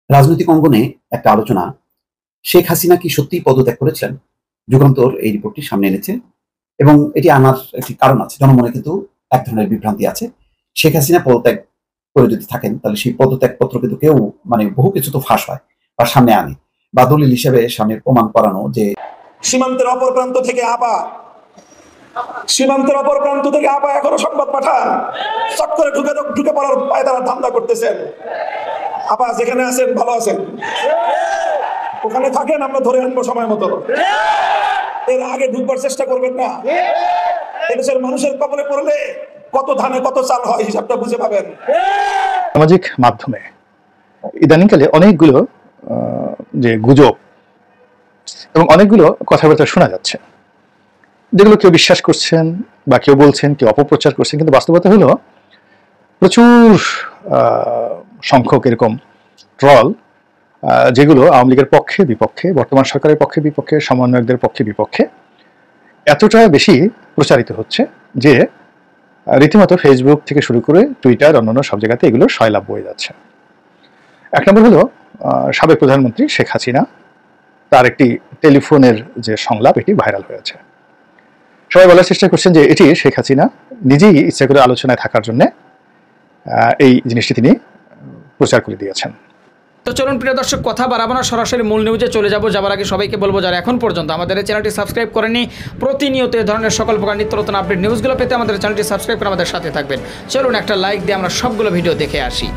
রাজনৈতিক অঙ্গনে একটা আলোচনা, শেখ হাসিনা কি সত্যিই পদত্যাগ করেছিলেন? যুগান্তর এই রিপোর্টটি সামনে এনেছে এবং এটি আনার একটি কারণ আছে। জনমনে কিন্তু এক ধরনের বিভ্রান্তি আছে। শেখ হাসিনা পদত্যাগ করে যদি থাকেন, তাহলে সেই পদত্যাগপত্র কিন্তু কেউ বহু কিছু তো ফাঁস হয় বা সামনে আনে বা দলিল হিসেবে সামনে প্রমাণ করানো যে সীমান্তের অপর প্রান্ত থেকে এখনো সংবাদ পাঠান, চট করে ঢুকে পড়ার পায়ে তারা ধান্দা করতেছেন। আপা যেখানে আছেন ভালো আছেন, ওখানে থাকেন, আমরা ধরে আনবো সময় মতো। এর আগে ঢুকবার চেষ্টা করবেন না। এদেশের মানুষের কবলে পড়লে কত ধানে কত চাল হয় হিসাবটা বুঝে পাবেন। সামাজিক মাধ্যমে ইদানিংকালে অনেকগুলো যে গুজব এবং অনেকগুলো কথাবার্তা শোনা যাচ্ছে, যেগুলো কেউ বিশ্বাস করছেন বা কেউ বলছেন, কেউ অপপ্রচার করছেন, কিন্তু বাস্তবতা হলো প্রচুর সংখ্যক এরকম ট্রল, যেগুলো আওয়ামী লীগের পক্ষে বিপক্ষে, বর্তমান সরকারের পক্ষে বিপক্ষে, সমন্বয়কদের পক্ষে বিপক্ষে এতটা বেশি প্রচারিত হচ্ছে যে রীতিমতো ফেসবুক থেকে শুরু করে টুইটার, অন্যান্য সব জায়গাতে এগুলো সয়লাভ বয়ে যাচ্ছে। এক নম্বর হলো সাবেক প্রধানমন্ত্রী শেখ হাসিনা, তার একটি টেলিফোনের যে সংলাপ, এটি ভাইরাল হয়েছে। সবাই বলার চেষ্টা করছেন যে এটি শেখ হাসিনা নিজেই ইচ্ছা করে আলোচনায় থাকার জন্য এই জিনিসটি তিনি প্রচার করে দিয়েছেন। তো চলুন প্রিয় দর্শক, কথা বাড়াবো না, সরাসরি মূল নিউজে চলে যাবার আগে সবাইকে বলবো, যারা এখন পর্যন্ত আমাদের এই চ্যানেলটি সাবস্ক্রাইব করেনি, প্রতিনিয়ত এই ধরনের সকল প্রকার নিত্য নতুন আপডেট নিউজগুলো পেতে আমাদের চ্যানেলটি সাবস্ক্রাইব করে আমাদের সাথে থাকবেন। চলুন একটা লাইক দিয়ে আমরা সবগুলো ভিডিও দেখে আসি।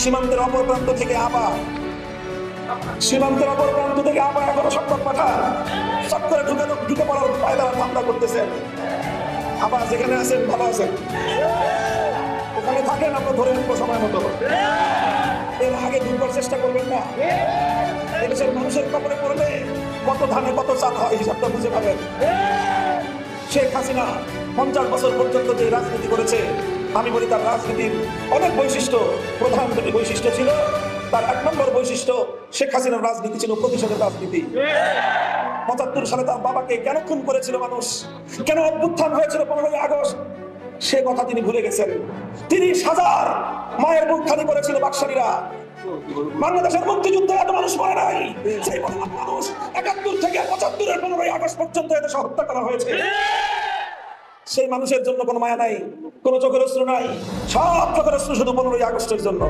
সীমান্তের অপর প্রান্ত থেকে এখনো সংবাদ পাঠান, চট করে ঢুকে পড়ার পায়ে তারা ধান্দা করতেছেন। আপা যেখানে আছেন ভালো আছেন, ওখানে থাকেন, আমরা ধরে আনবো সময় মতো। এর আগে ঢুকবার চেষ্টা করবেন না। এদেশের মানুষের কবলে পড়লে কত ধানে কত চাল হয় হিসাবটা বুঝে পাবেন। শেখ হাসিনা 50 বছর পর্যন্ত যে রাজনীতি করেছে, আমি বলি তার রাজনীতির অনেক বৈশিষ্ট্য, প্রধান দুটি বৈশিষ্ট্য ছিল। তার 1 নম্বর বৈশিষ্ট্য, শেখ হাসিনার রাজনীতি ছিল প্রতিশোধের রাজনীতি। 75 সালে তার বাবাকে কেন খুন করেছিল মানুষ, কেন অভ্যুত্থান হয়েছিল 15ই আগস্ট, সে কথা তিনি ভুলে গেছেন। 30 হাজার মায়ের বুক খালি করেছিল বাকশালীরা। বাংলাদেশের মুক্তিযুদ্ধে এত মানুষ মরে নাই, সেই মানুষ 71 থেকে 75-এর 15ই আগস্ট পর্যন্ত এদেশে হত্যা করা হয়েছে। সেই মানুষের জন্য কোনো মায়া নাই, কোনো চোখের অশ্রু নাই, সব চোখের অশ্রু শুধু 15ই আগস্টের জন্য।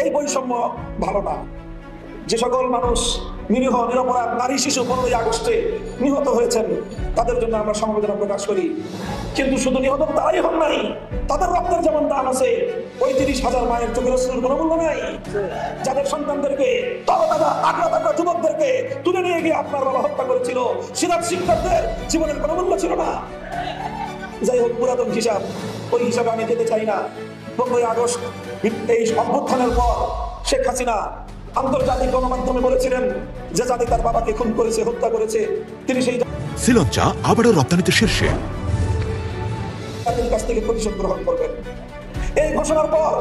এই বৈষম্য ভালো না। যে সকল মানুষ নিরীহ নিরপরাধ নারী শিশু 15ই আগস্টে নিহত হয়েছেন, তাদের জন্য আমরা সমবেদনা প্রকাশ করি। কিন্তু শুধু নিহত তারাই হন নাই, তাদের রক্তের যেমন দাম আছে, ওই 30 হাজার মায়ের চোখের অশ্রুর কোনো মূল্য নাই। যাদের সন্তানদেরকে, তাগড়া যুবকদেরকে তুলে নিয়ে গিয়ে আপনার বাবা হত্যা করেছিল, সিরাজ শিক্ষকদের জীবনের কোনো মূল্য ছিল না। যাই হোক, পুরাতন হিসাব, ওই হিসাবে আমি যেতে চাই না। 15ই আগস্ট এই অভ্যুত্থানের পর শেখ হাসিনা আন্তর্জাতিক গণমাধ্যমে বলেছিলেন যে জাতি তার বাবাকে খুন করেছে, হত্যা করেছে, তিনি সেই শ্রীলঙ্কা আবারও রপ্তানিতে শীর্ষে, জাতির কাছ থেকে প্রতিশোধ গ্রহণ করবেন। এই ঘোষণার পর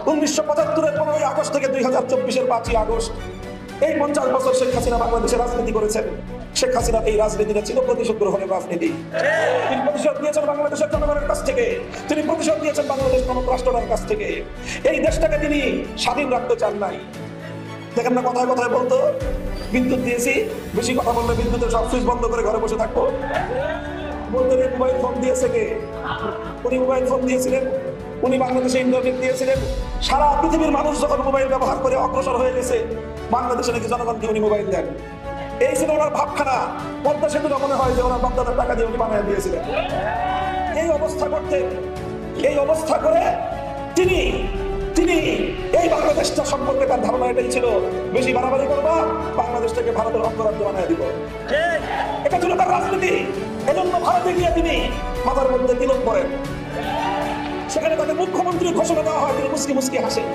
1975-এর 15ই আগস্ট থেকে 2024-এর 5ই আগস্ট, এই 50 বছর শেখ হাসিনা বাংলাদেশে রাজনীতি করেছেন। শেখ হাসিনার এই রাজনীতিটা ছিল প্রতিশোধ গ্রহণের রাজনীতি। তিনি প্রতিশোধ নিয়েছেন বাংলাদেশের জনগণের কাছ থেকে, তিনি প্রতিশোধ নিয়েছেন বাংলাদেশ রাষ্ট্রের কাছ থেকে। এই দেশটাকে তিনি স্বাধীন রাখতে চান নাই। দেখেন না, কথায় কথায় বলতো বিদ্যুৎ দিয়েছি, বেশি কথা বললে বিদ্যুতের সব সুইচ বন্ধ করে ঘরে বসে থাকবো। বলতে মোবাইল ফোন দিয়েছে কে? উনি মোবাইল ফোন দিয়েছিলেন, উনি বাংলাদেশে ইন্টারনেট দিয়েছিলেন। সারা পৃথিবীর মানুষ যখন মোবাইল ব্যবহার করে অগ্রসর হয়ে গেছে, বাংলাদেশে নাকি জনগণকে উনি মোবাইল দেন। এই ছিল ওনার ভাবখানা। পদ্মা সেতুটা মনে হয় যে ওনার বাপদাদার টাকা দিয়ে উনি বানিয়ে দিয়েছিলেন। এই অবস্থা করে তিনি এই বাংলাদেশটা সম্পর্কে তার ধারণা এটাই ছিল, বেশি বাড়াবাড়ি করবা, বাংলাদেশটাকে ভারতের অঙ্গরাজ্য বানিয়ে দিব। এটা ছিল তার রাজনীতি। এজন্য ভারতে গিয়ে তিনি মাথার মধ্যে তিলক করেন। সেখানে তাদের মুখ্যমন্ত্রীর ঘোষণা দেওয়া হয়, তিনি মুসকি মুসকি হাসেন।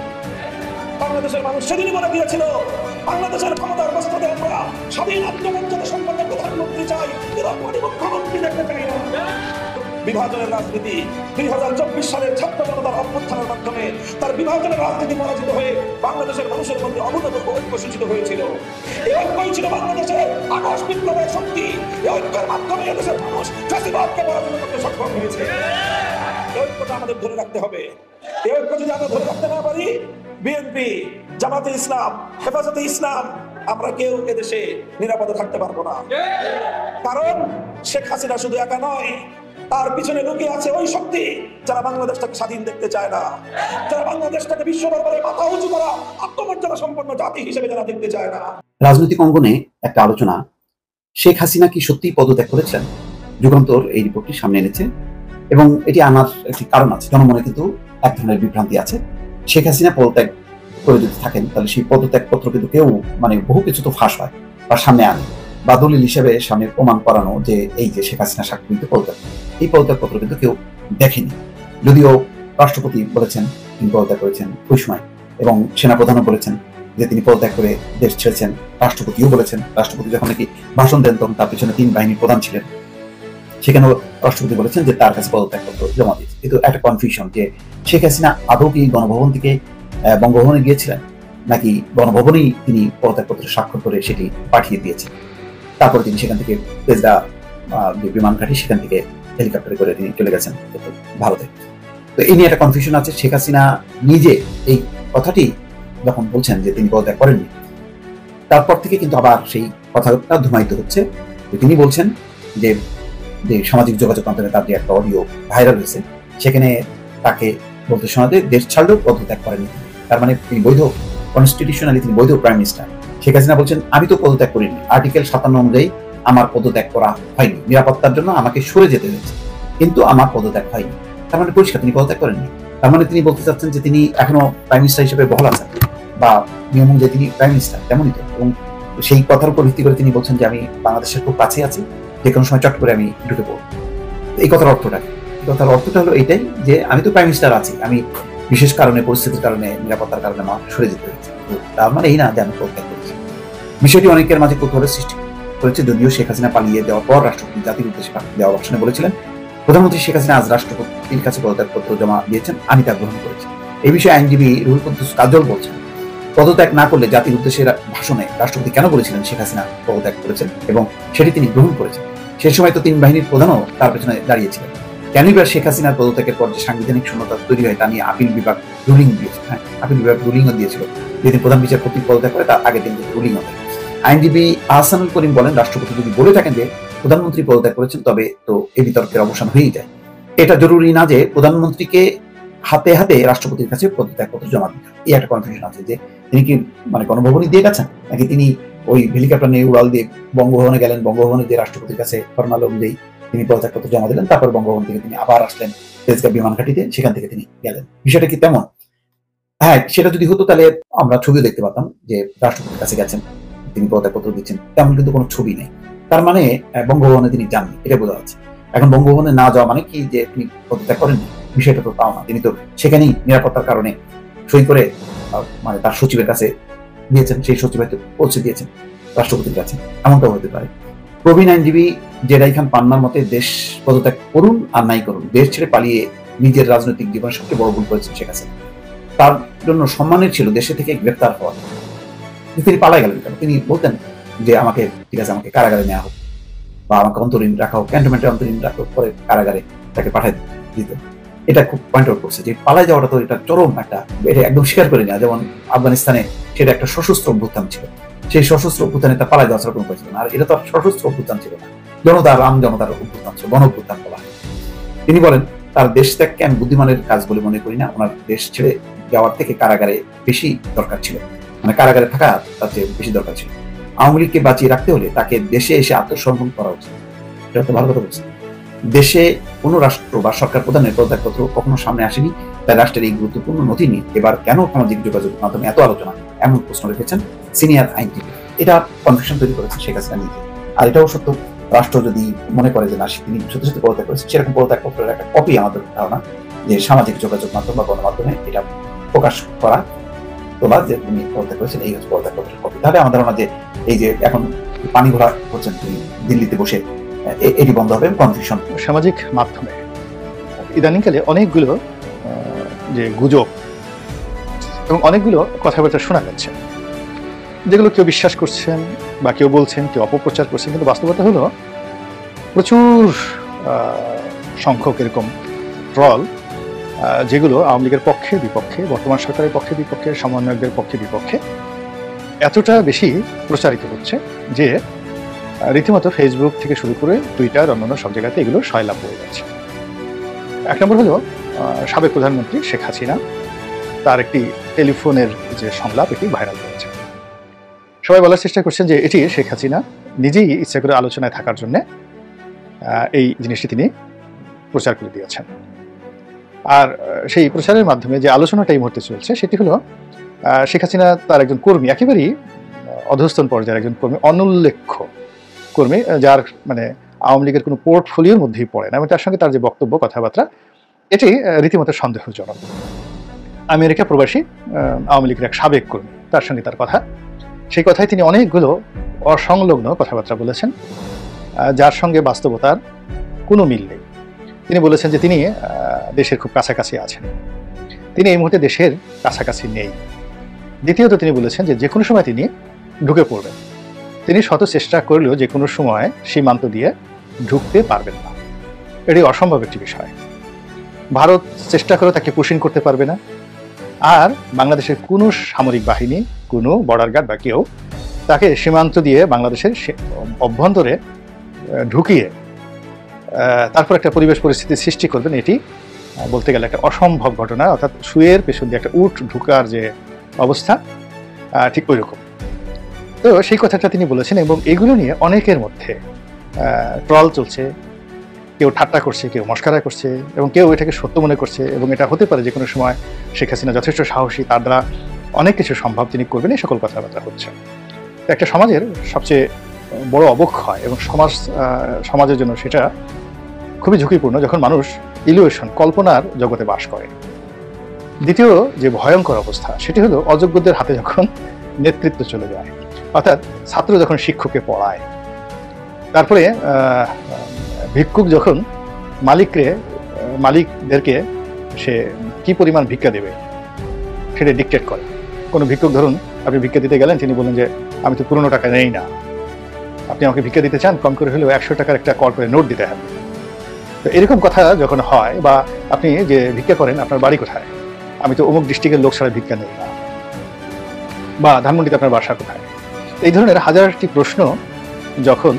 বাংলাদেশের মানুষ সেদিনই বলে দিয়েছিল, বাংলাদেশের ক্ষমতার বস্তাতে আমরা স্বাধীন আত্মমর্যাদা সম্পন্ন প্রধানমন্ত্রী চাই, মুখ্যমন্ত্রী দেখতে চাই না। বিভাজনের রাজনীতি 2024 সালের ছাত্র জনতার অভ্যুত্থানের মাধ্যমে তার বিভাজনের রাজনীতি পরাজিত হয়ে বাংলাদেশের মানুষের মধ্যে অভূতপূর্ব ঐক্য সূচিত হয়েছিল। এই ঐক্যই ছিল বাংলাদেশের আগস্ট বিপ্লবের শক্তি। এই ঐক্যের মাধ্যমে দেশের মানুষ ফ্যাসিবাদকে পরাজিত করতে সক্ষম হয়েছে। এই ঐক্যটা আমাদের ধরে রাখতে হবে। এই ঐক্য যদি আমরা ধরে রাখতে না পারি, বিএনপি জামাতে ইসলাম, হেফাজতে ইসলাম, আমরা কেউ এদেশে নিরাপদে থাকতে পারবো না। কারণ শেখ হাসিনা শুধু একা নয়, তার পিছনে লুকিয়ে আছে ওই শক্তি যারা বাংলাদেশটাকে স্বাধীন দেখতে চায় না, যারা বাংলাদেশটাকে বিশ্ব দরবারে মাথা উঁচু করা আত্মমর্যাদা সম্পন্ন জাতি হিসেবে যারা দেখতে চায় না। রাজনৈতিক অঙ্গনে একটা আলোচনা, শেখ হাসিনা কি সত্যিই পদত্যাগ করেছেন? যুগান্তর এই রিপোর্টটি সামনে এনেছে এবং এটি আনার একটি কারণ আছে। জনমনে কিন্তু এক ধরনের বিভ্রান্তি আছে। শেখ হাসিনা পদত্যাগ করে যদি থাকেন তাহলে সেই পদত্যাগ পত্র কিন্তু কেউ বহু কিছু তো ফাঁস হয় বা সামনে আনে বা দলিল হিসেবে সামনে প্রমাণ করানো যে এই যে শেখ হাসিনা সাক্ষরিত পদত্যাগ, এই পদত্যাগ পত্র কিন্তু কেউ দেখেনি। যদিও রাষ্ট্রপতি বলেছেন তিনি পদত্যাগ করেছেন ওই সময়, এবং সেনাপ্রধানও বলেছেন যে তিনি পদত্যাগ করে দেশ ছেড়েছেন। রাষ্ট্রপতিও বলেছেন, রাষ্ট্রপতি যখন নাকি ভাষণ দেন তখন তার পিছনে 3 বাহিনীর প্রধান ছিলেন, সেখানেও রাষ্ট্রপতি বলেছেন যে তার কাছে পদত্যাগপত্র জমা দিয়েছে। কিন্তু একটা কনফিউশন যে শেখ হাসিনা আদৌ কি গণভবন থেকে বঙ্গভবনে গিয়েছিলেন, নাকি গণভবনেই তিনি পদত্যাগপত্র স্বাক্ষর করে সেটি পাঠিয়ে দিয়েছেন, তারপরে তিনি সেখান থেকে তেজদা বিমান ঘাঁটি সেখান থেকে হেলিকপ্টারে করে তিনি চলে গেছেন ভারতে। তো এই নিয়ে একটা কনফিউশন আছে। শেখ হাসিনা নিজে এই কথাটি যখন বলছেন যে তিনি পদত্যাগ করেননি, তারপর থেকে কিন্তু আবার সেই কথাটা ধুমায়িত হচ্ছে। তিনি বলছেন যে সামাজিক যোগাযোগ মাধ্যমে তার যে একটা অডিও ভাইরাল হয়েছে, সেখানে তাকে বলতে শোনা যায় দেশ ছাড়লেও পদত্যাগ করেনি। তার মানে তিনি বৈধ, কনস্টিটিউশনালি তিনি বৈধ প্রাইম মিনিস্টার। শেখ হাসিনা বলছেন আমি তো পদত্যাগ করিনি, আর্টিকেল 57 অনুযায়ী আমার পদত্যাগ করা হয়নি, নিরাপত্তার জন্য আমাকে সরে যেতে হয়েছে, কিন্তু আমার পদত্যাগ হয়নি। তার মানে পরিষ্কার তিনি পদত্যাগ করেননি। তার মানে তিনি বলতে চাচ্ছেন যে তিনি এখনো প্রাইম মিনিস্টার হিসেবে বহাল আছেন, বা নিয়ম অনুযায়ী তিনি প্রাইম মিনিস্টার তেমনই তো। এবং সেই কথার উপর ভিত্তি করে তিনি বলছেন যে আমি বাংলাদেশের খুব কাছে আছি, যে কোনো সময় চট করে আমি ঢুকে পড়ব। এই কথার অর্থটা কি? এই কথার অর্থটা হলো এইটাই যে আমি তো প্রাইম মিনিস্টার আছি, আমি বিশেষ কারণে, পরিস্থিতির কারণে, নিরাপত্তার কারণে আমার সরে যেতে হয়েছে, তার মানে এই না যে আমি পদত্যাগ করেছি। বিষয়টি অনেকের মাঝে কৌতূহলের সৃষ্টি করেছে। যদিও শেখ হাসিনা পালিয়ে দেওয়ার পর রাষ্ট্রপতি জাতির উদ্দেশ্যে দেওয়া ভাষণে বলেছিলেন প্রধানমন্ত্রী শেখ হাসিনা আজ রাষ্ট্রপতির কাছে পদত্যাগপত্র জমা দিয়েছেন, আমি তা গ্রহণ করেছি। এই বিষয়ে আইনজীবী রুহুল কুদ্দুস কাজল বলছেন পদত্যাগ না করলে জাতির উদ্দেশ্যে ভাষণে রাষ্ট্রপতি কেন বলেছিলেন শেখ হাসিনা পদত্যাগ করেছেন এবং সেটি তিনি গ্রহণ করেছেন। সে সময় তো 3 বাহিনীর প্রধানও তার পেছনে দাঁড়িয়েছিলেন। কেন এবার শেখ হাসিনার পদত্যাগের পর যে সাংবিধানিক শূন্যতা তৈরি হয় তা নিয়ে আপিল বিভাগ রুলিং দিয়েছে। আপিল বিভাগ রুলিংও দিয়েছিল, যেদিন প্রধান বিচারপতি পদত্যাগ করে তার আগের দিন রুলিংও দেয়। আইনজীবী আহসানুল করিম বলেন রাষ্ট্রপতি যদি বলে থাকেন যে প্রধানমন্ত্রী পদত্যাগ করেছেন তবে তো এই বিতর্কের অবসান হয়েই যায়। এটা জরুরি না যে প্রধানমন্ত্রীকে হাতে হাতে রাষ্ট্রপতির কাছে পদত্যাগপত্র জমা দিতে। এই একটা কনফিউশন আছে যে তিনি কি গণভবনে দিয়ে গেছেন, নাকি তিনি ওই হেলিকপ্টার নিয়ে উড়াল দিয়ে বঙ্গভবনে গেলেন, বঙ্গভবনে যে রাষ্ট্রপতির কাছে ফরমাল অনুযায়ী তিনি পদত্যাগপত্র জমা দিলেন, তারপর বঙ্গভবন থেকে তিনি আবার আসলেন তেজগাঁ বিমান ঘাঁটিতে, সেখান থেকে তিনি গেলেন। বিষয়টা কি তেমন? হ্যাঁ, সেটা যদি হতো তাহলে আমরা ছবিও দেখতে পাতাম যে রাষ্ট্রপতির কাছে গেছেন, তিনি পদত্যাগপত্র দিচ্ছেন, তেমন কিন্তু কোনো ছবি নেই। তার মানে বঙ্গভবনে তিনি যাননি, এটা বোঝা যাচ্ছে। এখন বঙ্গভবনে না যাওয়া মানে কি যে তিনি পদত্যাগ করেননি? বিষয়টা তো তাও না, তিনি তো সেখানেই নিরাপত্তার কারণে সই করে তার সচিবের কাছে দিয়েছেন, সেই সচিব হয়তো পৌঁছে দিয়েছেন রাষ্ট্রপতির কাছে, এমনটাও হতে পারে। প্রবীণ আইনজীবী জেরাই খান পান্নার মতে দেশ পদত্যাগ করুন আর নাই করুন, দেশ ছেড়ে পালিয়ে নিজের রাজনৈতিক জীবনের সবচেয়ে বড় ভুল করেছেন শেখ হাসিনা। তার জন্য সম্মানের ছিল দেশে থেকে গ্রেপ্তার হওয়া। তিনি পালাই গেলেন কেন? তিনি বলতেন যে আমাকে ঠিক আছে, আমাকে কারাগারে নেওয়া হোক বা আমাকে অন্তরীণ রাখা হোক, ক্যান্টনমেন্টে অন্তরীণ রাখা হোক, পরে কারাগারে তাকে পাঠায় দিত। এটা খুব পয়েন্ট আউট করছে যে পালাই যাওয়াটা তো এটা চরম একটা, এটা একদম স্বীকার করে নেওয়া। যেমন আফগানিস্তানে সেটা একটা সশস্ত্র অভ্যুত্থান ছিল, সেই সশস্ত্র অভ্যুত্থানে তা পালাই যাওয়া ছাড়া কোনো ছিল না। আর এটা তো সশস্ত্র অভ্যুত্থান ছিল না, জনতার জনতার অভ্যুত্থান ছিল, গণ অভ্যুত্থান বলা হয়। তিনি বলেন তার দেশ ত্যাগকে আমি বুদ্ধিমানের কাজ বলে মনে করি না, ওনার দেশ ছেড়ে যাওয়ার থেকে কারাগারে বেশি দরকার ছিল, কারাগারে থাকা তার চেয়ে বেশি দরকার ছিল। আওয়ামী লীগকে বাঁচিয়ে রাখতে হলে তাকে দেশে এসে আত্মসমর্পণ করা উচিত। এটা তো ভালো কথা বলছে। দেশে কোনো রাষ্ট্র বা সরকার প্রধানের পদত্যাগপত্র কখনো সামনে আসেনি, তাই রাষ্ট্রের এই গুরুত্বপূর্ণ নথি নিয়ে এবার কেন সামাজিক যোগাযোগের মাধ্যমে এত আলোচনা, এমন প্রশ্ন রেখেছেন সিনিয়র আইনজীবী। এটা কনফিউশন তৈরি করেছে শেখ হাসিনা নিজে। আর এটাও সত্য, রাষ্ট্র যদি মনে করে যে না তিনি সত্যি সত্যি পদত্যাগ করেছেন, সেরকম পদত্যাগপত্রের একটা কপি আমাদের ধারণা যে সামাজিক যোগাযোগ মাধ্যম বা গণমাধ্যমে এটা প্রকাশ করা তোলা যে তিনি পদত্যাগ করেছেন, এই হচ্ছে পদত্যাগপত্রের কপি। তাহলে আমাদের ধারণা যে এই যে এখন পানি ঘোড়া করছেন তিনি দিল্লিতে বসে, এটি বন্ধ হবে। কনফিউশন সামাজিক মাধ্যমে ইদানিংকালে অনেকগুলো যে গুজব এবং অনেকগুলো কথাবার্তা শোনা যাচ্ছে, যেগুলো কেউ বিশ্বাস করছেন বা কেউ বলছেন, কেউ অপপ্রচার করছেন, কিন্তু বাস্তবতা হলো প্রচুর সংখ্যক এরকম ট্রল যেগুলো আওয়ামী লীগের পক্ষে বিপক্ষে, বর্তমান সরকারের পক্ষে বিপক্ষে, সমন্বয়কদের পক্ষে বিপক্ষে এতটা বেশি প্রচারিত হচ্ছে যে রীতিমতো ফেসবুক থেকে শুরু করে টুইটার, অন্যান্য সব জায়গাতে এগুলো সয়লাভ হয়ে যাচ্ছে। এক নম্বর হলো সাবেক প্রধানমন্ত্রী শেখ হাসিনা, তার একটি টেলিফোনের যে সংলাপ, এটি ভাইরাল হয়েছে। সবাই বলার চেষ্টা করছেন যে এটি শেখ হাসিনা নিজেই ইচ্ছা করে আলোচনায় থাকার জন্য এই জিনিসটি তিনি প্রচার করে দিয়েছেন। আর সেই প্রচারের মাধ্যমে যে আলোচনাটা এই মুহূর্তে চলছে সেটি হলো শেখ হাসিনা তার একজন কর্মী, একেবারেই অধস্তন পর্যায়ের একজন কর্মী, অনুল্লেখ্য কর্মী, যার মানে আওয়ামী লীগের কোনো পোর্টফোলিওর মধ্যেই পড়ে না, এবং তার সঙ্গে তার যে বক্তব্য, কথাবার্তা, এটি রীতিমতো সন্দেহজনক। আমেরিকা প্রবাসী আওয়ামী লীগের এক সাবেক কর্মী, তার সঙ্গে তার কথা, সেই কথায় তিনি অনেকগুলো অসংলগ্ন কথাবার্তা বলেছেন, যার সঙ্গে বাস্তবতার কোনো মিল নেই। তিনি বলেছেন যে তিনি দেশের খুব কাছাকাছি আছেন, তিনি এই মুহূর্তে দেশের কাছাকাছি নেই। দ্বিতীয়ত তিনি বলেছেন যে কোনো সময় তিনি ঢুকে পড়বেন, তিনি শত চেষ্টা করলেও যে কোনো সময় সীমান্ত দিয়ে ঢুকতে পারবেন না, এটি অসম্ভব একটি বিষয়। ভারত চেষ্টা করে তাকে পুশিং করতে পারবে না, আর বাংলাদেশের কোনো সামরিক বাহিনী, কোনো বর্ডার গার্ড বা কেউ তাকে সীমান্ত দিয়ে বাংলাদেশের অভ্যন্তরে ঢুকিয়ে তারপর একটা পরিবেশ পরিস্থিতি সৃষ্টি করবেন, এটি বলতে গেলে একটা অসম্ভব ঘটনা। অর্থাৎ শুয়ের পেছন দিয়ে একটা উট ঢুকার যে অবস্থা, ঠিক ওই রকম। তো সেই কথাটা তিনি বলেছেন, এবং এগুলো নিয়ে অনেকের মধ্যে ট্রল চলছে, কেউ ঠাট্টা করছে, কেউ মস্কারা করছে, এবং কেউ এটাকে সত্য মনে করছে, এবং এটা হতে পারে যে কোনো সময় শেখ হাসিনা যথেষ্ট সাহসী, তার দ্বারা অনেক কিছু সম্ভব তিনি করবেন, এই সকল কথাবার্তা হচ্ছে। একটা সমাজের সবচেয়ে বড় অবক্ষয় এবং সমাজের জন্য সেটা খুবই ঝুঁকিপূর্ণ যখন মানুষ ইলিউশন, কল্পনার জগতে বাস করে। দ্বিতীয় যে ভয়ঙ্কর অবস্থা সেটি হলো অযোগ্যদের হাতে যখন নেতৃত্ব চলে যায়, অর্থাৎ ছাত্র যখন শিক্ষককে পড়ায়, তারপরে ভিক্ষুক যখন মালিকদেরকে সে কি পরিমাণ ভিক্ষা দেবে সেটা ডিকটেট করে। কোনো ভিক্ষুক, ধরুন আপনি ভিক্ষা দিতে গেলেন, তিনি বলেন যে আমি তো পুরনো টাকা নেই না, আপনি আমাকে ভিক্ষা দিতে চান, কম করে হলেও 100 টাকার একটা কর্পোরেট নোট দিতে হবে। তো এরকম কথা যখন হয়, বা আপনি যে ভিক্ষা করেন আপনার বাড়ি কোথায়, আমি তো অমুক ডিস্ট্রিক্টের লোক ছাড়া ভিক্ষা নেই না, বা ধানমন্ডিতে আপনার বাসা কোথায়, এই ধরনের হাজারটি প্রশ্ন যখন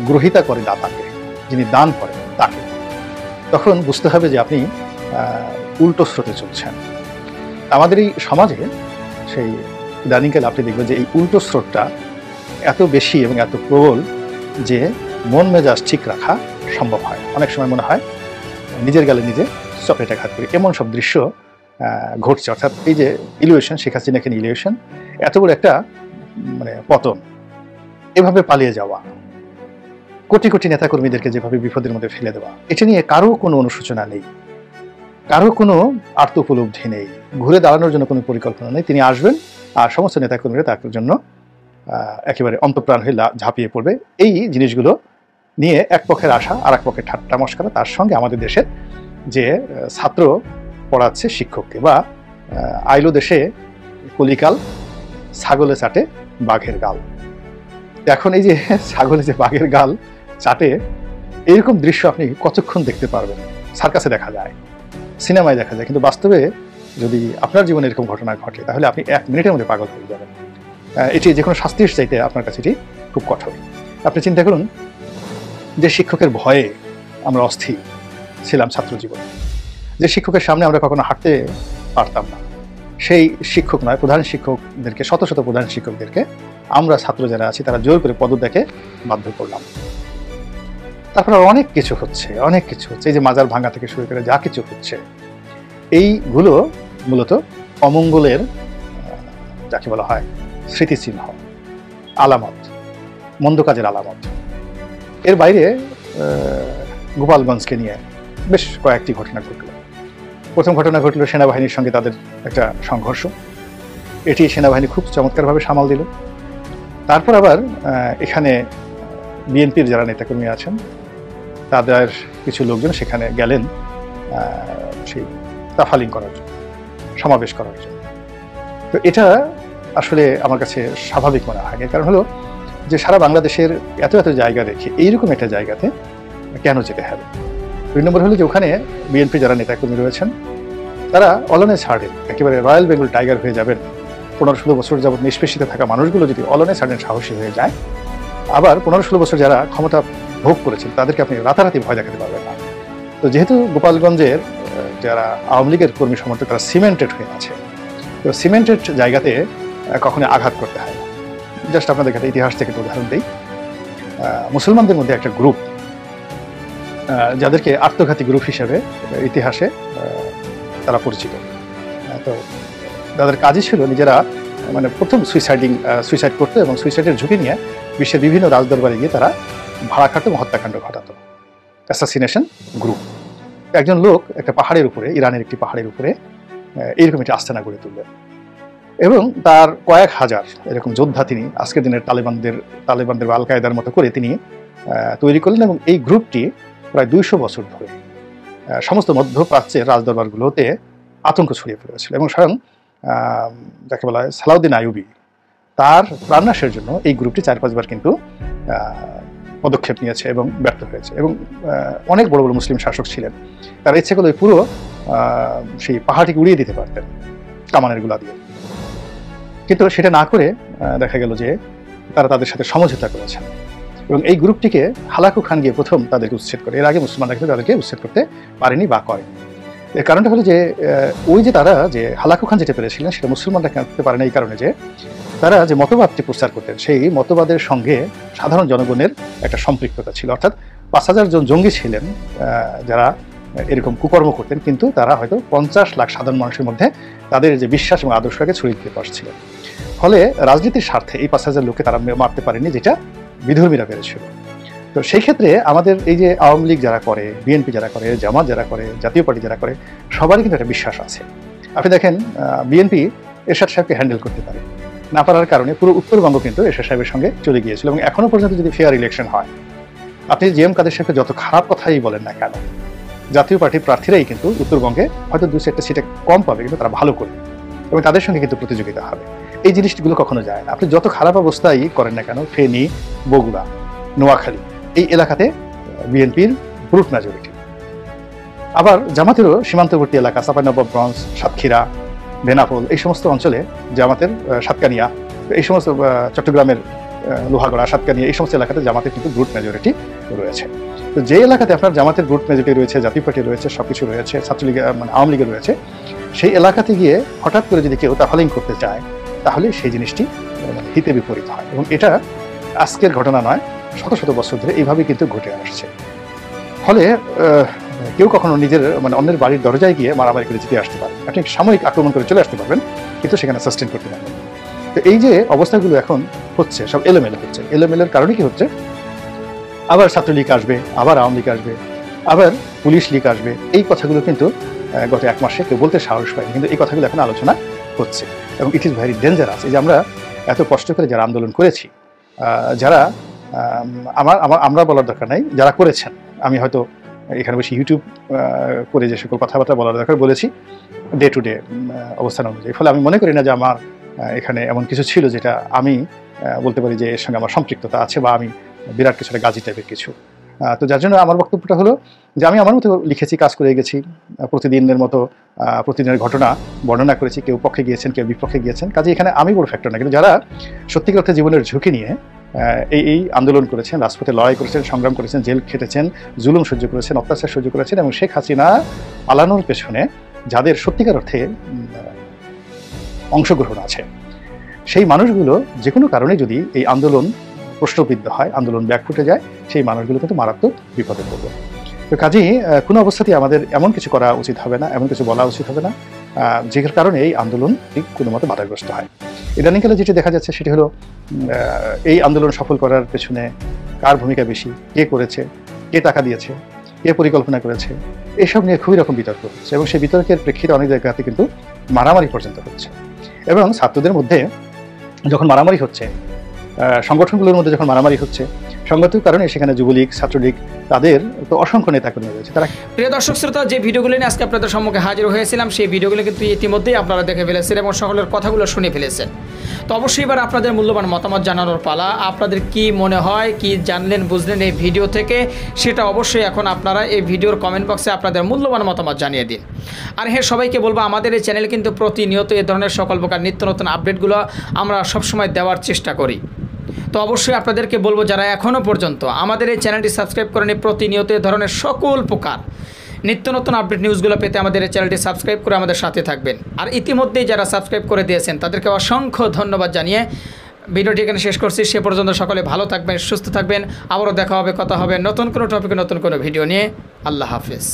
গ্রহিতা করে দাতাকে, যিনি দান করেন তাকে, তখন বুঝতে হবে যে আপনি উল্টো স্রোতে চলছেন। আমাদের এই সমাজে সেই ইদানিংকালে আপনি দেখবেন যে এই উল্টো স্রোতটা এত বেশি এবং এত প্রবল যে মন মেজাজ ঠিক রাখা সম্ভব হয়। অনেক সময় মনে হয় নিজের গালে নিজে চপেটা ঘাত করি, এমন সব দৃশ্য ঘটছে। অর্থাৎ এই যে ইলিউশন, শেখ হাসিনাকে ইলিউশন, এত বড় একটা মানে পতন, এভাবে পালিয়ে যাওয়া, কোটি কোটি নেতাকর্মীদেরকে যেভাবে বিপদের মধ্যে ফেলে দেওয়া, এটা নিয়ে কারো কোনো অনুশোচনা নেই, কারো কোনো আর্ত উপলব্ধি নেই, ঘুরে দাঁড়ানোর জন্য কোনো পরিকল্পনা নেই। তিনি আসবেন আর সমস্ত নেতাকর্মীরা তার জন্য একেবারে অন্তঃপ্রাণ হয়ে ঝাঁপিয়ে পড়বে। এই জিনিসগুলো নিয়ে এক পক্ষের আশা, আর এক পক্ষের ঠাট্টা মস্করা, তার সঙ্গে আমাদের দেশের যে ছাত্র পড়াচ্ছে শিক্ষককে, বা আইলো দেশে কলিকাল ছাগলে চাটে বাঘের গাল। এখন এই যে ছাগলে যে বাঘের গাল চাটে, এইরকম দৃশ্য আপনি কতক্ষণ দেখতে পারবেন? সার্কাসে দেখা যায়, সিনেমায় দেখা যায়, কিন্তু বাস্তবে যদি আপনার জীবনে এরকম ঘটনা ঘটে তাহলে আপনি 1 মিনিটের মধ্যে পাগল হয়ে যাবেন। এটি যে কোনো শাস্তির চাইতে আপনার কাছে এটি খুব কঠোর। আপনি চিন্তা করুন যে শিক্ষকের ভয়ে আমরা অস্থির ছিলাম ছাত্র জীবনে, যে শিক্ষকের সামনে আমরা কখনো হাঁটতে পারতাম না, সেই শিক্ষক নয়, প্রধান শিক্ষকদেরকে, শত শত প্রধান শিক্ষকদেরকে আমরা ছাত্র যারা আছি তারা জোর করে পদত্যাগে বাধ্য করলাম। তারপর অনেক কিছু হচ্ছে, অনেক কিছু হচ্ছে, এই যে মাজার ভাঙা থেকে শুরু করে যা কিছু হচ্ছে, এইগুলো মূলত অমঙ্গলের যাকে বলা হয় স্মৃতিচিহ্ন, আলামত, মন্দ কাজের আলামত। এর বাইরে গোপালগঞ্জকে নিয়ে বেশ কয়েকটি ঘটনা ঘটল। প্রথম ঘটনা ঘটল সেনাবাহিনীর সঙ্গে তাদের একটা সংঘর্ষ, এটি সেনাবাহিনী খুব চমৎকারভাবে সামাল দিল। তারপর আবার এখানে বিএনপির যারা নেতাকর্মী আছেন তাদের কিছু লোকজন সেখানে গেলেন সেই তাফালিং করার জন্য, সমাবেশ করার জন্য। তো এটা আসলে আমার কাছে স্বাভাবিক মনে হয়, কারণ হলো যে সারা বাংলাদেশের এত এত জায়গা রেখে এইরকম একটা জায়গাতে কেন যেতে হবে? দুই নম্বর হলো যে ওখানে বিএনপি যারা নেতাকর্মী রয়েছেন তারা অলনে ছাড়েন, একেবারে রয়্যাল বেঙ্গল টাইগার হয়ে যাবেন। 15-16 বছর যাবত নিষ্পেষিত থাকা মানুষগুলো যদি অলনে ছাড়েন সাহসী হয়ে যায়, আবার 15-16 বছর যারা ক্ষমতা ভোগ করেছেন তাদেরকে আপনি রাতারাতি ভয় দেখাতে পারবেন না। তো যেহেতু গোপালগঞ্জের যারা আওয়ামী লীগের কর্মী সমর্থক তারা সিমেন্টেড হয়ে আছে, তো সিমেন্টেড জায়গাতে কখনোই আঘাত করতে হয় না। জাস্ট আপনাদের কাছে ইতিহাস থেকে উদাহরণ দিই। মুসলমানদের মধ্যে একটা গ্রুপ যাদেরকে আত্মঘাতী গ্রুপ হিসেবে ইতিহাসে তারা পরিচিত। তো তাদের কাজই ছিল নিজেরা মানে প্রথম সুইসাইড করতো এবং সুইসাইডের ঝুঁকি নিয়ে বিশ্বের বিভিন্ন রাজদরবারে গিয়ে তারা ভাড়া খাটো এবং হত্যাকাণ্ড ঘটাতো। Assassination group. একজন লোক একটা পাহাড়ের উপরে, ইরানের একটি পাহাড়ের উপরে এইরকম একটি আস্তানা গড়ে তুললেন এবং তার কয়েক হাজার এরকম যোদ্ধা তিনি আজকের দিনের তালেবানদের বা আল কায়দার মতো করে তিনি তৈরি করলেন এবং এই গ্রুপটি প্রায় 200 বছর ধরে সমস্ত মধ্যপ্রাচ্যের রাজদরবারগুলোতে আতঙ্ক ছড়িয়ে ফেলেছিল এবং স্বয়ং যাকে বলা হয় সালাউদ্দিন আইয়ুবী তার প্রাণনাশের জন্য এই গ্রুপটি 4-5 বার কিন্তু পদক্ষেপ নিয়েছে এবং ব্যর্থ হয়েছে। এবং অনেক বড় বড় মুসলিম শাসক ছিলেন, তারা ইচ্ছে করলে পুরো সেই পাহাড়টিকে উড়িয়ে দিতে পারতেন কামানের গুলা দিয়ে, কিন্তু সেটা না করে দেখা গেল যে তারা তাদের সাথে সমঝোতা করেছেন এবং এই গ্রুপটিকে হালাকু খান গিয়ে প্রথম তাদেরকে উচ্ছেদ করে। এর আগে মুসলমানরা কিন্তু তাদেরকে উচ্ছেদ করতে পারেনি বা করেনি। এর কারণটা হলো যে ওই যে তারা যে হালাকু খান যেটা পেরেছিলেন সেটা মুসলমানরা করতে পারে না, এই কারণে যে তারা যে মতবাদটি প্রচার করতেন সেই মতবাদের সঙ্গে সাধারণ জনগণের একটা সম্পৃক্ততা ছিল। অর্থাৎ 5000 জন জঙ্গি ছিলেন যারা এরকম কুকর্ম করতেন, কিন্তু তারা হয়তো 50 লাখ সাধারণ মানুষের মধ্যে তাদের যে বিশ্বাস এবং আদর্শকে ছড়িয়ে দিতে পারছিলেন। ফলে রাজনীতির স্বার্থে এই 5000 লোককে তারা মারতে পারেনি, যেটা বিধর্মীরা পেরেছিল। তো সেই ক্ষেত্রে আমাদের এই যে আওয়ামী লীগ যারা করে, বিএনপি যারা করে, জামাত যারা করে, জাতীয় পার্টি যারা করে, সবারই কিন্তু একটা বিশ্বাস আছে। আপনি দেখেন বিএনপি এরশাদ সাহেবকে হ্যান্ডেল করতে পারে না পারার কারণে পুরো উত্তরবঙ্গ কিন্তু এরশাদ সাহেবের সঙ্গে চলে গিয়েছিল এবং এখনো পর্যন্ত যদি ফেয়ার ইলেকশন হয়, আপনি জিএম কাদের সাহেবকে যত খারাপ কথাই বলেন না কেন, জাতীয় পার্টির প্রার্থীরাই কিন্তু উত্তরবঙ্গে হয়তো 2-4টা সিটে কম পাবে, কিন্তু তারা ভালো করবে এবং তাদের সঙ্গে কিন্তু প্রতিযোগিতা হবে। এই জিনিসগুলো কখনো যায় না। আপনি যত খারাপ অবস্থায় করেন না কেন, ফেনী, বগুড়া, নোয়াখালী এই এলাকাতে বিএনপির ব্রুট মেজরিটি। আবার জামাতেরও সীমান্তবর্তী এলাকা চাঁপাইনবাবগঞ্জ, সাতক্ষীরা, বেনাপোল এই সমস্ত অঞ্চলে জামাতের, সাতকানিয়া এই সমস্ত, চট্টগ্রামের লোহাগড়া, সাতকানিয়া এই সমস্ত এলাকাতে জামাতের কিন্তু ব্রুট মেজরিটি রয়েছে। তো যে এলাকাতে আপনার জামাতের ব্রুট মেজরিটি রয়েছে, জাতীয় পার্টি রয়েছে, সবকিছু রয়েছে, ছাত্রলীগ মানে আওয়ামী লীগের রয়েছে, সেই এলাকাতে গিয়ে হঠাৎ করে যদি কেউ তাফালিং করতে চায় তাহলে সেই জিনিসটি হিতে বিপরীত হয় এবং এটা আজকের ঘটনা নয়, শত শত বছর ধরে এইভাবেই কিন্তু ঘটে আসছে। ফলে কেউ কখনো নিজের মানে অন্যের বাড়ির দরজায় গিয়ে মারামারি করে জিতে আসতে পারে, আপনি সাময়িক আক্রমণ করে চলে আসতে পারবেন, কিন্তু সেখানে সাস্টেন করতে পারবেন। তো এই যে অবস্থাগুলো এখন হচ্ছে সব এলোমেলো হচ্ছে। এলোমেলোর কারণে কি হচ্ছে, আবার ছাত্রলীগ আসবে, আবার আওয়ামী লীগ আসবে, আবার পুলিশ লীগ আসবে, এই কথাগুলো কিন্তু গত 1 মাসে কেউ বলতে সাহস পায়নি, কিন্তু এই কথাগুলো এখন আলোচনা হচ্ছে এবং ইট ইজ ভেরি ডেঞ্জারাস। এই যে আমরা এত কষ্ট করে যারা আন্দোলন করেছি, যারা আমরা বলার দরকার নাই, যারা করেছেন, আমি হয়তো এখানে বসে ইউটিউব করে যে সকল কথাবার্তা বলার দরকার বলেছি ডে টু ডে অবস্থান অনুযায়ী। ফলে আমি মনে করি না যে আমার এখানে এমন কিছু ছিল যেটা আমি বলতে পারি যে এর সঙ্গে আমার সম্পৃক্ততা আছে বা আমি বিরাট কিছু একটা গাজী টাইপের কিছু। তো যার জন্য আমার বক্তব্যটা হলো যে আমি আমার মতো লিখেছি, কাজ করে গেছি, প্রতিদিনের মতো প্রতিদিনের ঘটনা বর্ণনা করেছি, কেউ পক্ষে গিয়েছেন, কেউ বিপক্ষে গিয়েছেন, কাজে এখানে আমি বড় ফ্যাক্টর না। কিন্তু যারা সত্যিকার অর্থে জীবনের ঝুঁকি নিয়ে এই আন্দোলন করেছেন, রাজপথে লড়াই করেছেন, সংগ্রাম করেছেন, জেল খেটেছেন, জুলুম সহ্য করেছেন, অত্যাচার সহ্য করেছেন এবং শেখ হাসিনা পালানোর পেছনে যাদের সত্যিকার অর্থে অংশগ্রহণ আছে, সেই মানুষগুলো যে কোনো কারণে যদি এই আন্দোলন প্রশ্নবিদ্ধ হয়, আন্দোলন ব্যাকফুটে যায়, সেই মানুষগুলো কিন্তু মারাত্মক বিপদে পড়বে। তো কাজেই কোনো অবস্থাতেই আমাদের এমন কিছু করা উচিত হবে না, এমন কিছু বলা উচিত হবে না যে কারণে এই আন্দোলন ঠিক কোনো মতো বাধাগ্রস্ত হয়। ইদানিংকালে যেটি দেখা যাচ্ছে সেটি হলো এই আন্দোলন সফল করার পেছনে কার ভূমিকা বেশি, কে করেছে, কে টাকা দিয়েছে, কে পরিকল্পনা করেছে, এসব নিয়ে খুবই রকম বিতর্ক হচ্ছে এবং সেই বিতর্কের প্রেক্ষিতে অনেক জায়গাতে কিন্তু মারামারি পর্যন্ত হচ্ছে। এবং ছাত্রদের মধ্যে যখন মারামারি হচ্ছে, সংগঠনগুলোর মধ্যে যখন মারামারি হচ্ছে, সঙ্গত কারণে সেখানে যুবলীগ, ছাত্রলীগ তাদের তো অসংখ্য নেতাকর্মী রয়েছে। তারা প্রিয় দর্শক শ্রোতা, যে ভিডিওগুলো নিয়ে আজকে আপনাদের সম্মুখে হাজির হয়েছিলাম সেই ভিডিওগুলো কিন্তু ইতিমধ্যেই আপনারা দেখে ফেলেছেন এবং সকলের কথাগুলো শুনে ফেলেছেন। তো অবশ্যই এবার আপনাদের মূল্যবান মতামত জানানোর পালা। আপনাদের কি মনে হয়, কি জানলেন বুঝলেন এই ভিডিও থেকে, সেটা অবশ্যই এখন আপনারা এই ভিডিওর কমেন্ট বক্সে আপনাদের মূল্যবান মতামত জানিয়ে দিন। আর হ্যাঁ, সবাইকে বলবো আমাদের এই চ্যানেলে কিন্তু প্রতিনিয়ত এই ধরনের সকল প্রকার নিত্য নতুন আপডেটগুলো আমরা সবসময় দেওয়ার চেষ্টা করি। তো অবশ্যই আপনাদেরকে বলবো যারা এখনও পর্যন্ত আমাদের এই চ্যানেলটি সাবস্ক্রাইব করেনি, প্রতিনিয়ত এই ধরনের সকল প্রকার নিত্য নতুন আপডেট নিউজগুলো পেতে আমাদের এই চ্যানেলটি সাবস্ক্রাইব করে আমাদের সাথে থাকবেন। আর ইতিমধ্যেই যারা সাবস্ক্রাইব করে দিয়েছেন তাদেরকে অসংখ্য ধন্যবাদ জানিয়ে ভিডিওটি এখানে শেষ করছি। সে পর্যন্ত সকলে ভালো থাকবেন, সুস্থ থাকবেন। আবারও দেখা হবে, কথা হবে নতুন কোনো টপিকে, নতুন কোনো ভিডিও নিয়ে। আল্লাহ হাফেজ।